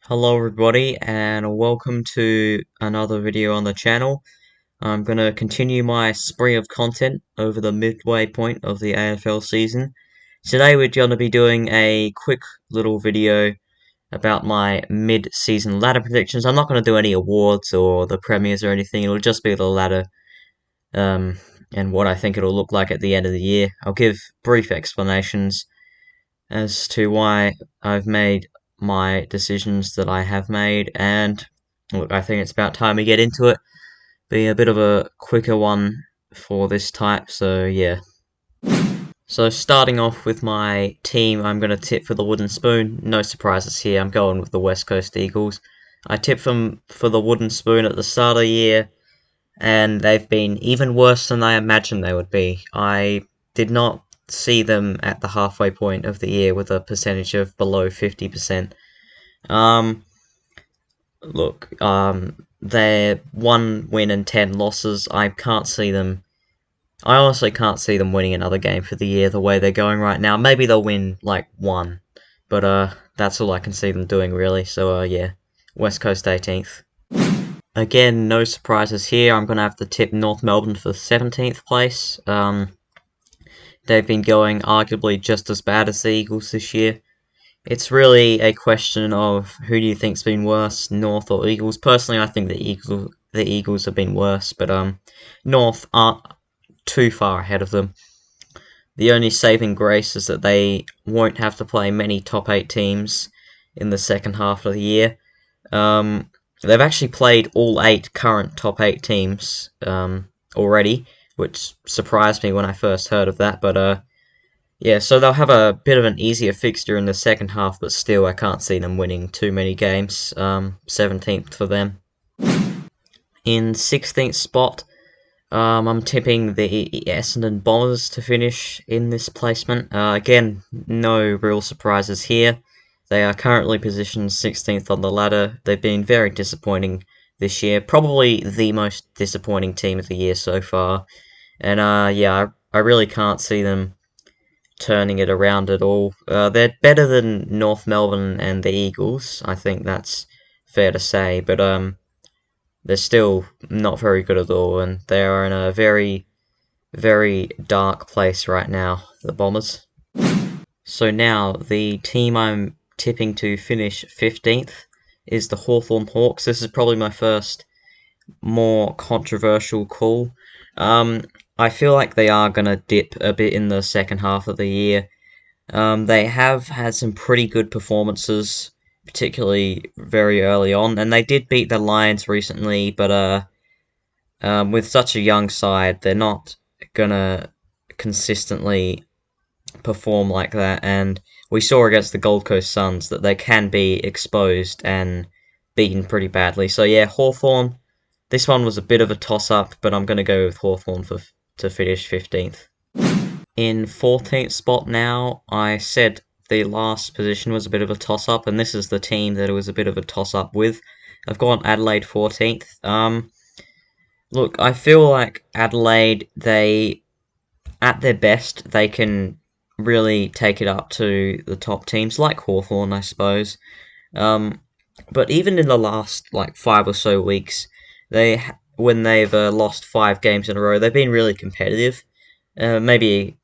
Hello everybody and welcome to another video on the channel. I'm going to continue my spree of content over the midway point of the AFL season. Today we're going to be doing a quick little video about my mid-season ladder predictions. I'm not going to do any awards or the premiers or anything, it'll just be the ladder and what I think it'll look like at the end of the year. I'll give brief explanations as to why I've made my decisions that I have made, and look, I think it's about time we get into it. Be a bit of a quicker one for this type, so yeah. So starting off with my team, I'm going to tip for the wooden spoon. No surprises here, I'm going with the West Coast Eagles. I tipped them for the wooden spoon at the start of the year, and they've been even worse than I imagined they would be. I did not see them at the halfway point of the year with a percentage of below 50%. They're 1 win and 10 losses. I honestly can't see them winning another game for the year the way they're going right now. Maybe they'll win like 1, but that's all I can see them doing really. So yeah, West Coast 18th. Again, no surprises here. I'm going to have to tip North Melbourne for 17th place. They've been going arguably just as bad as the Eagles this year. It's really a question of who do you think's been worse, North or Eagles. Personally, I think the Eagles have been worse, but North aren't too far ahead of them. The only saving grace is that they won't have to play many top 8 teams in the second half of the year. They've actually played all 8 current top 8 teams already, which surprised me when I first heard of that, but yeah, so they'll have a bit of an easier fixture in the second half, but still I can't see them winning too many games. 17th for them. In 16th spot, I'm tipping the Essendon Bombers to finish in this placement. Again, no real surprises here. They are currently positioned 16th on the ladder. They've been very disappointing this year. Probably the most disappointing team of the year so far. And yeah, I really can't see them turning it around at all. They're better than North Melbourne and the Eagles. I think that's fair to say. But they're still not very good at all. And they are in a very, very dark place right now, the Bombers. So now, the team I'm tipping to finish 15th is the Hawthorne Hawks. This is probably my first more controversial call. I feel like they are going to dip a bit in the second half of the year. They have had some pretty good performances, particularly very early on, and they did beat the Lions recently, but with such a young side, they're not going to consistently perform like that, and we saw against the Gold Coast Suns that they can be exposed and beaten pretty badly. So yeah, Hawthorn. This one was a bit of a toss-up, but I'm going to go with Hawthorn to finish 15th. In 14th spot now, I said the last position was a bit of a toss-up, and this is the team that it was a bit of a toss-up with. I've gone Adelaide 14th. Look, I feel like Adelaide, at their best, they can really take it up to the top teams, like Hawthorn, I suppose. But even in the last, 5 or so weeks, when they've lost 5 games in a row, they've been really competitive. Maybe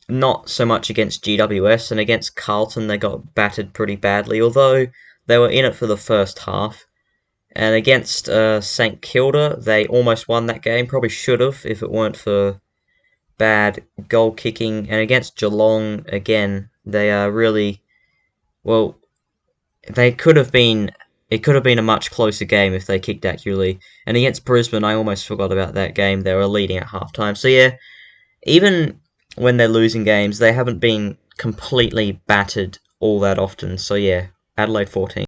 not so much against GWS, and against Carlton they got battered pretty badly, although they were in it for the first half. And against St Kilda, they almost won that game, probably should have if it weren't for bad goal kicking. And against Geelong, again, they are really, well, it could have been a much closer game if they kicked accurately. And against Brisbane, I almost forgot about that game. They were leading at halftime. So yeah, even when they're losing games, they haven't been completely battered all that often. So yeah, Adelaide 14.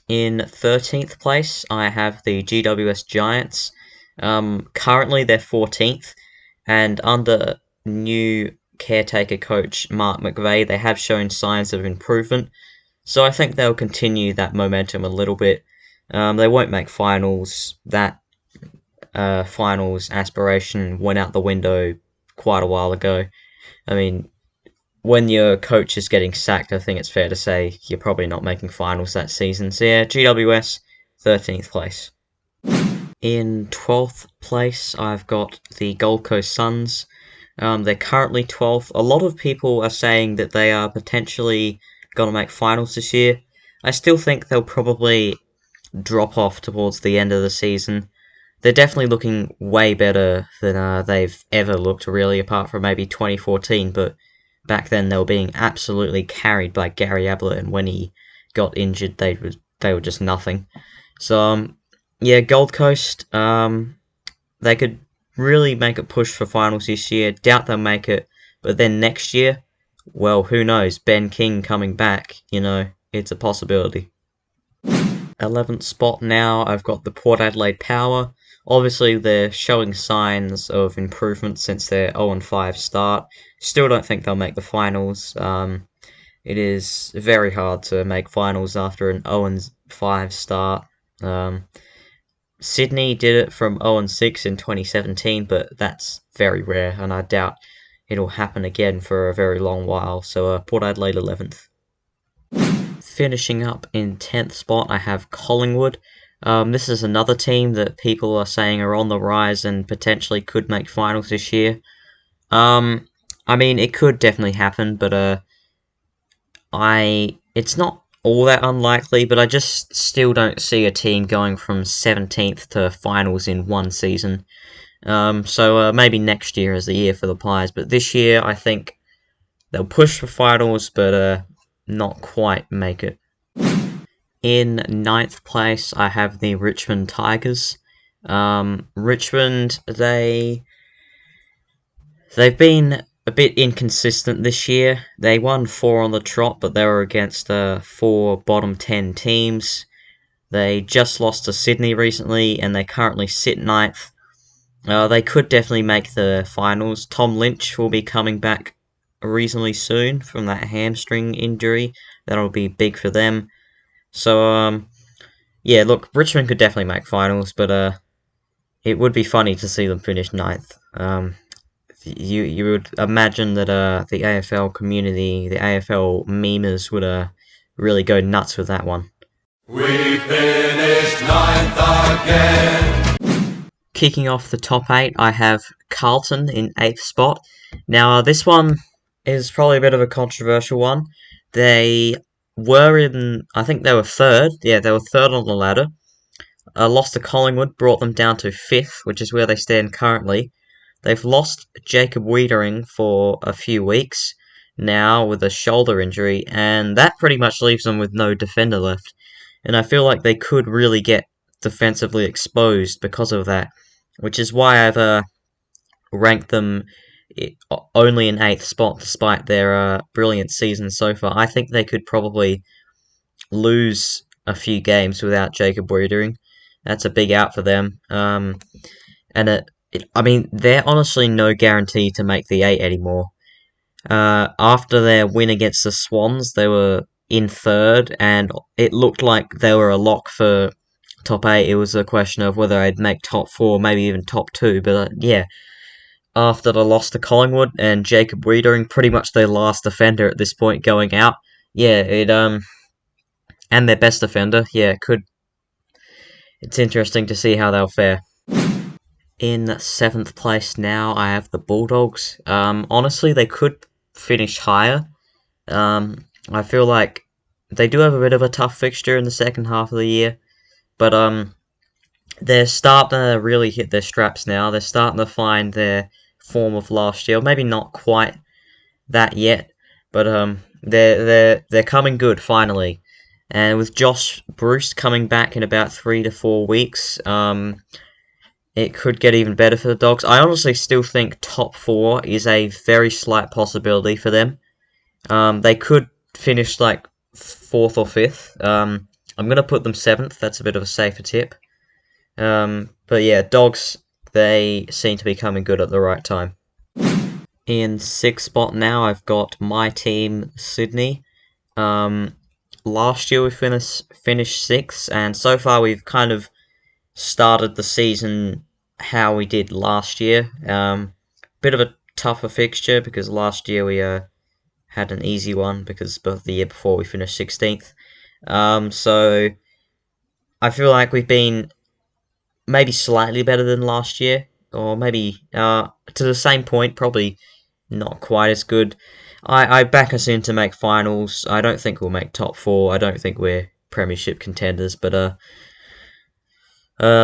In 13th place, I have the GWS Giants. Currently, they're 14th, and under new caretaker coach Mark McVeigh, they have shown signs of improvement. So I think they'll continue that momentum a little bit. They won't make finals. That finals aspiration went out the window quite a while ago. I mean, when your coach is getting sacked, I think it's fair to say you're probably not making finals that season. So yeah, GWS, 13th place. In 12th place, I've got the Gold Coast Suns. They're currently 12th. A lot of people are saying that they are potentially going to make finals this year. I still think they'll probably drop off towards the end of the season. They're definitely looking way better than they've ever looked, really, apart from maybe 2014. But back then, they were being absolutely carried by Gary Ablett, and when he got injured, they were just nothing. So, yeah, Gold Coast, they could really make a push for finals this year. Doubt they'll make it, but then next year, well, who knows? Ben King coming back, it's a possibility. 11th spot now, I've got the Port Adelaide Power. Obviously, they're showing signs of improvement since their 0-5 start. Still don't think they'll make the finals. It is very hard to make finals after an 0-5 start. Sydney did it from 0-6 in 2017, but that's very rare, and I doubt it'll happen again for a very long while. So Port Adelaide 11th. Finishing up in 10th spot, I have Collingwood. This is another team that people are saying are on the rise and potentially could make finals this year. I mean, it could definitely happen, but it's not all that unlikely, but I just still don't see a team going from 17th to finals in one season. So maybe next year is the year for the Pies, but this year I think they'll push for finals, but not quite make it. In 9th place, I have the Richmond Tigers. Richmond, they've been a bit inconsistent this year. They won 4 on the trot, but they were against 4 bottom 10 teams. They just lost to Sydney recently, and they currently sit 9th. They could definitely make the finals. Tom Lynch will be coming back reasonably soon from that hamstring injury. That'll be big for them. So, yeah, look, Richmond could definitely make finals, but it would be funny to see them finish 9th. You would imagine that the AFL community, the AFL memers would really go nuts with that one. We finished 9th again. Kicking off the top 8, I have Carlton in 8th spot. Now, this one is probably a bit of a controversial one. They were I think they were 3rd. Yeah, they were 3rd on the ladder. Lost to Collingwood, brought them down to 5th, which is where they stand currently. They've lost Jacob Wiedering for a few weeks now with a shoulder injury, and that pretty much leaves them with no defender left. And I feel like they could really get defensively exposed because of that, which is why I've ranked them only in 8th spot despite their brilliant season so far. I think they could probably lose a few games without Jacob Wiedering. That's a big out for them. I mean, they're honestly no guarantee to make the 8 anymore. After their win against the Swans, they were in 3rd, and it looked like they were a lock for top 8. It was a question of whether they'd make top 4, maybe even top 2, but yeah. After the loss to Collingwood and Jacob Wiedering, pretty much their last defender at this point going out, yeah, and their best defender, yeah, it's interesting to see how they'll fare. In 7th place now, I have the Bulldogs. Honestly, they could finish higher. I feel like they do have a bit of a tough fixture in the second half of the year, but they're starting to really hit their straps now. They're starting to find their form of last year. Maybe not quite that yet, but they're coming good finally. And with Josh Bruce coming back in about 3 to 4 weeks, it could get even better for the Dogs. I honestly still think top 4 is a very slight possibility for them. They could finish like 4th or 5th. I'm going to put them 7th. That's a bit of a safer tip. But yeah, Dogs, they seem to be coming good at the right time. In 6th spot now, I've got my team, Sydney. Last year we finished 6th, and so far we've kind of started the season how we did last year. Bit of a tougher fixture because last year we had an easy one because the year before we finished 16th. So I feel like we've been maybe slightly better than last year, or maybe to the same point, probably not quite as good. I back us in to make finals. I don't think we'll make top 4. I don't think we're premiership contenders, but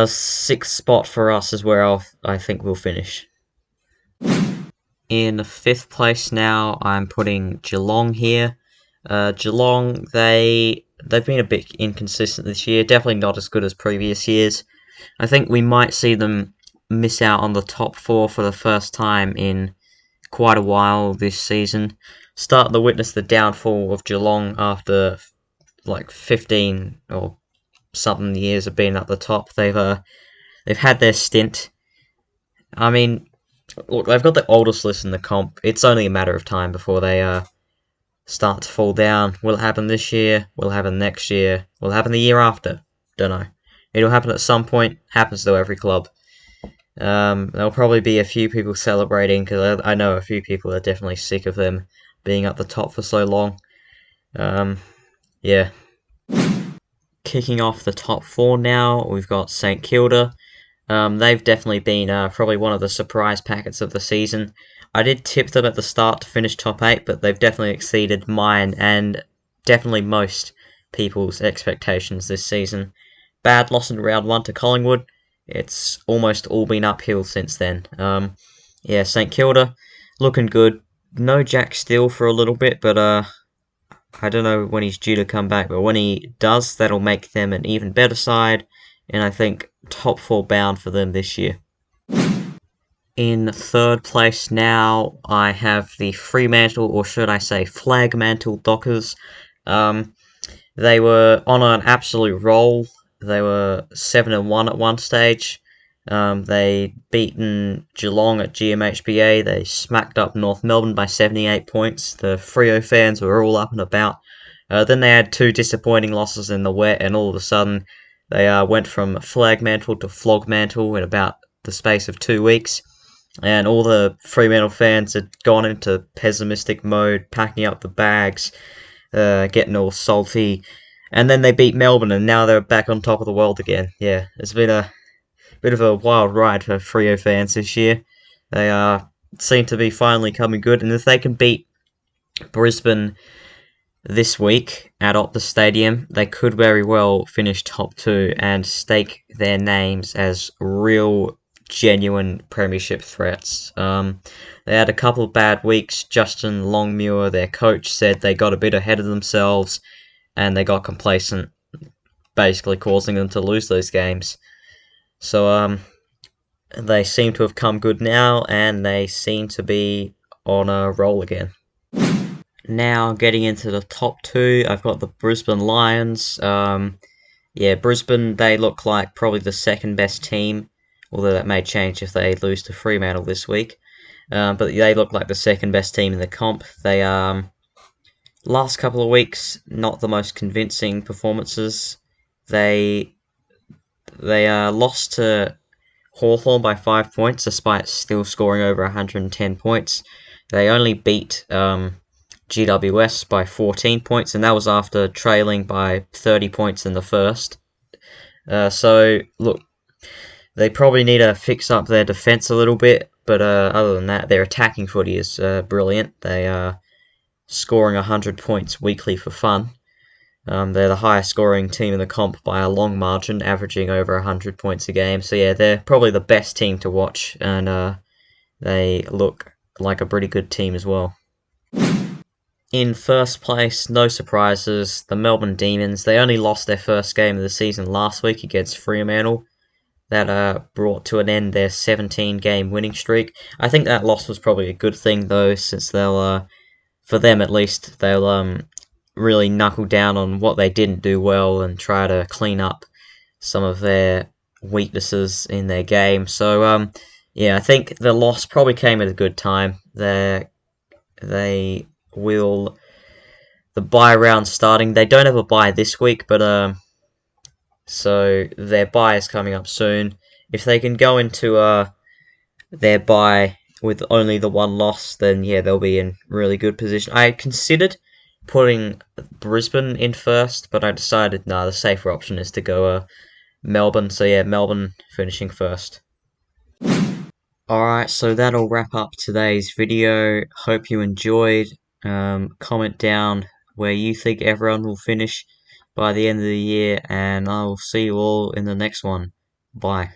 sixth spot for us is where I think we'll finish. In 5th place now, I'm putting Geelong here. Geelong, they've been a bit inconsistent this year. Definitely not as good as previous years. I think we might see them miss out on the top 4 for the first time in quite a while this season. Starting to witness the downfall of Geelong after like 15 or something years of being at the top. They've had their stint. I mean, look, they've got the oldest list in the comp. It's only a matter of time before they start to fall down. Will it happen this year? Will it happen next year? Will it happen the year after? Don't know. It'll happen at some point. Happens to every club. There'll probably be a few people celebrating because I know a few people are definitely sick of them being at the top for so long. Yeah. Kicking off the top 4 now, we've got St Kilda. They've definitely been probably one of the surprise packets of the season. I did tip them at the start to finish top 8, but they've definitely exceeded mine and definitely most people's expectations this season. Bad loss in round 1 to Collingwood. It's almost all been uphill since then. Yeah, St Kilda looking good. No Jack Steele for a little bit, but I don't know when he's due to come back, but when he does, that'll make them an even better side, and I think top 4 bound for them this year. In 3rd place now, I have the Fremantle, or should I say Flagmantle Dockers. They were on an absolute roll. They were 7-1 at one stage. They beaten Geelong at GMHBA. They smacked up North Melbourne by 78 points. The Freo fans were all up and about. Then they had 2 disappointing losses in the wet, and all of a sudden they went from Flagmantle to Flogmantle in about the space of 2 weeks. And all the Fremantle fans had gone into pessimistic mode, packing up the bags, getting all salty. And then they beat Melbourne, and now they're back on top of the world again. Yeah, it's been a bit of a wild ride for Freo fans this year. They seem to be finally coming good, and if they can beat Brisbane this week at Optus Stadium, they could very well finish top 2 and stake their names as real, genuine premiership threats. They had a couple of bad weeks. Justin Longmuir, their coach, said they got a bit ahead of themselves and they got complacent, basically causing them to lose those games. So they seem to have come good now, and they seem to be on a roll again. Now, getting into the top 2, I've got the Brisbane Lions. Yeah, Brisbane, they look like probably the second best team, although that may change if they lose to Fremantle this week. But they look like the second best team in the comp. They last couple of weeks, not the most convincing performances. They lost to Hawthorne by 5 points, despite still scoring over 110 points. They only beat GWS by 14 points, and that was after trailing by 30 points in the first. So, look, they probably need to fix up their defence a little bit, but other than that, their attacking footy is brilliant. They are scoring 100 points weekly for fun. They're the highest scoring team in the comp by a long margin, averaging over 100 points a game. So yeah, they're probably the best team to watch, and they look like a pretty good team as well. In first place, no surprises, the Melbourne Demons. They only lost their first game of the season last week against Fremantle. That brought to an end their 17-game winning streak. I think that loss was probably a good thing, though, since they'll, for them at least, they'll really knuckle down on what they didn't do well and try to clean up some of their weaknesses in their game. So, yeah, I think the loss probably came at a good time. The bye round starting. They don't have a bye this week, but so their bye is coming up soon. If they can go into their bye with only the one loss, then yeah, they'll be in really good position. I considered putting Brisbane in first, but I decided the safer option is to go Melbourne. So yeah, Melbourne finishing first. Alright, so that'll wrap up today's video. Hope you enjoyed. Comment down where you think everyone will finish by the end of the year, and I will see you all in the next one. Bye.